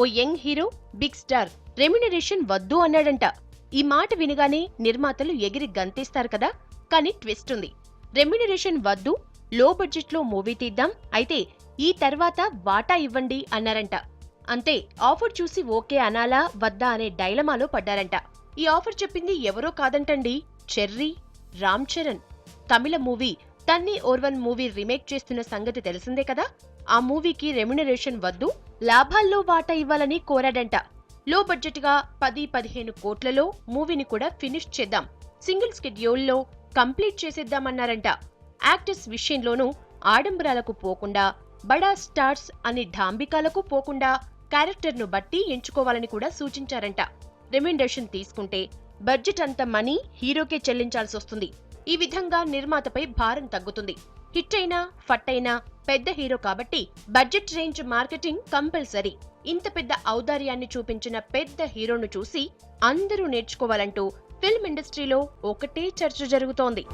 ఓ young hero big star remuneration వద్దు అన్నాడంట. ఈ మాట వినగానే నిర్మాతలు ఎగిరి గంతేస్తారు కదా. కానీ ట్విస్ట్ ఉంది. రెమ్యునరేషన్ వద్దు, లో బడ్జెట్ లో మూవీ తీద్దాం, అయితే ఈ తర్వాత వాటా ఇవ్వండి అన్నారంట. అంతే, ఆఫర్ చూసి ఓకే అనాలా వద్దా అనే డైలమాలో పడ్డారంట. ఈ ఆఫర్ చెప్పింది ఎవరో కాదంటండి, చెర్రీ, రామ్ చరణ్. తమిళ మూవీ తన్ని ఓర్వన్ మూవీ రీమేక్ చేస్తున్న సంగతి తెలిసిందే కదా. ఆ మూవీకి రెమ్యునరేషన్ వద్దు, లాభాల్లో వాటా ఇవ్వాలని కోరాడంట. లో బడ్జెట్ గా 10-15 కోట్లలో మూవీని కూడా ఫినిష్ చేద్దాం, సింగిల్ స్కెడ్యూల్లో కంప్లీట్ చేసేద్దామన్నారంట. యాక్టర్స్ విషయంలోనూ ఆడంబరాలకు పోకుండా, బడా స్టార్స్ అని ఢాంబికాలకు పోకుండా క్యారెక్టర్ను బట్టి ఎంచుకోవాలని కూడా సూచించారంట. రెమ్యునరేషన్ తీసుకుంటే బడ్జెట్ అంత మనీ హీరోకే చెల్లించాల్సొస్తుంది. ఈ విధంగా నిర్మాతపై భారం తగ్గుతుంది. హిట్ అయినా ఫట్ అయినా పెద్ద హీరో కాబట్టి బడ్జెట్ రేంజ్ మార్కెటింగ్ కంపల్సరీ. ఇంత పెద్ద ఔదార్యాన్ని చూపించిన పెద్ద హీరోను చూసి అందరూ నేర్చుకోవాలంటూ ఫిల్మ్ ఇండస్ట్రీలో ఒకటే చర్చ జరుగుతోంది.